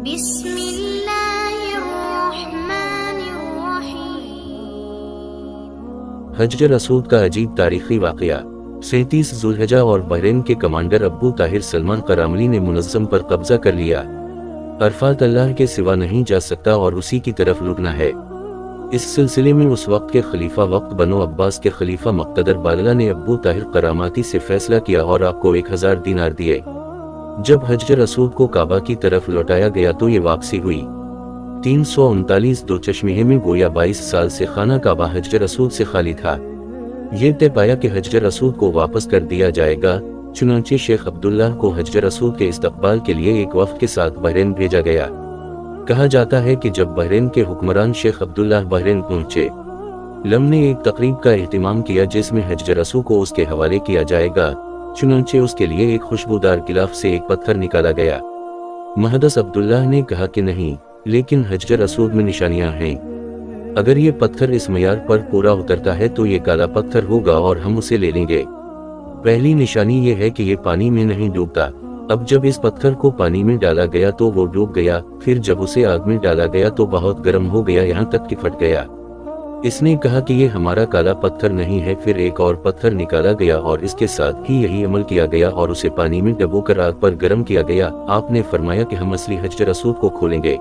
بسم اللہ الرحمن الرحیم۔ حجر اسود کا عجیب تاریخی واقعہ۔ 37 ذوالحجہ اور بحرین کے کمانڈر ابو طاہر سلمان قراملی نے منظم پر قبضہ کر لیا۔ عرفات اللہ کے سوا نہیں جا سکتا اور اسی کی طرف لٹنا ہے۔ اس سلسلے میں اس وقت کے خلیفہ وقت بنو عباس کے خلیفہ مقتدر باللہ نے ابو طاہر قراماتی سے فیصلہ کیا اور آپ کو 1000 دینار دیے۔ جب حجر اسود کو کعبہ کی طرف لوٹایا گیا تو یہ واپسی ہوئی۔ 339 دو چشمہ میں گویا 22 سال سے خانہ کعبہ حجر اسود سے خالی تھا۔ یہ طے پایا کہ حجر اسود کو واپس کر دیا جائے گا، چنانچہ شیخ عبداللہ کو حجر اسود کے استقبال کے لیے ایک وفد کے ساتھ بحرین بھیجا گیا۔ کہا جاتا ہے کہ جب بحرین کے حکمران شیخ عبداللہ بحرین پہنچے، لم نے ایک تقریب کا اہتمام کیا جس میں حجر اسود کو اس کے حوالے کیا جائے گا، چنانچہ اس کے لیے ایک خوشبودار غلاف سے ایک پتھر نکالا گیا۔ محدث عبداللہ نے کہا کہ نہیں، لیکن حجر اسود میں نشانیاں ہیں۔ اگر یہ پتھر اس معیار پر پورا اترتا ہے تو یہ کالا پتھر ہوگا اور ہم اسے لے لیں گے۔ پہلی نشانی یہ ہے کہ یہ پانی میں نہیں ڈوبتا۔ اب جب اس پتھر کو پانی میں ڈالا گیا تو وہ ڈوب گیا، پھر جب اسے آگ میں ڈالا گیا تو بہت گرم ہو گیا، یہاں تک کہ پھٹ گیا۔ اس نے کہا کہ یہ ہمارا کالا پتھر نہیں ہے، پھر ایک اور پتھر نکالا گیا اور اس کے ساتھ ہی یہی عمل کیا گیا اور اسے پانی میں ڈبو کر آگ پر گرم کیا گیا۔ آپ نے فرمایا کہ ہم اصلی حجر اسود کو کھولیں گے۔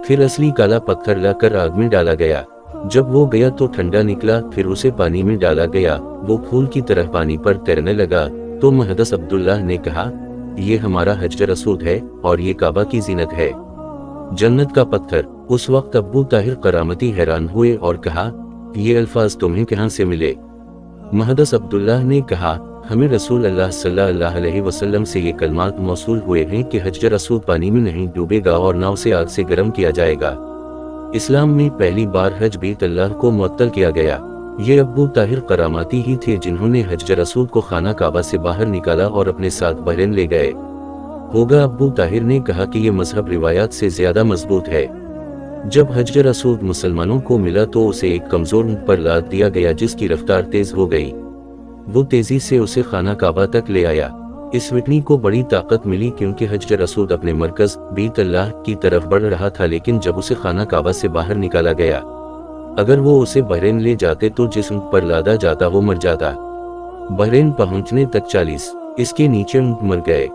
پھر اصلی کالا پتھر لا کر آگ میں ڈالا گیا۔ جب وہ گیا تو ٹھنڈا نکلا، پھر اسے پانی میں ڈالا گیا، وہ پھول کی طرح پانی پر تیرنے لگا۔ تو محدث عبداللہ نے کہا، یہ ہمارا حجر اسود ہے اور یہ کعبہ کی زینت ہے، جنت کا پتھر۔ اس وقت ابو طاہر قرامتی حیران ہوئے اور کہا، یہ الفاظ تمہیں کہاں سے ملے؟ محدث عبداللہ نے کہا، ہمیں رسول اللہ صلی اللہ علیہ وسلم سے یہ کلمات موصول ہوئے ہیں کہ حجر اسود پانی میں نہیں ڈوبے گا اور نہ اسے آگ سے گرم کیا جائے گا۔ اسلام میں پہلی بار حج بیت اللہ کو معطل کیا گیا۔ یہ ابو طاہر قراماتی ہی تھے جنہوں نے حجر اسود کو خانہ کعبہ سے باہر نکالا اور اپنے ساتھ بحرین لے گئے۔ ہوگا ابو طاہر نے کہا کہ یہ مذہب روایات سے زیادہ مضبوط ہے۔ جب حجر اسود مسلمانوں کو ملا تو اسے ایک کمزور اونٹ پر لاد دیا گیا جس کی رفتار تیز ہو گئی۔ وہ تیزی سے اسے خانہ کعبہ تک لے آیا۔ اس وٹنی کو بڑی طاقت ملی کیونکہ حجر اسود اپنے مرکز بیت اللہ کی طرف بڑھ رہا تھا، لیکن جب اسے خانہ کعبہ سے باہر نکالا گیا، اگر وہ اسے بحرین لے جاتے تو جس اونٹ پر لادا جاتا وہ مر جاتا۔ بحرین پہنچنے تک 40 اس کے نیچے اونٹ مر گئے۔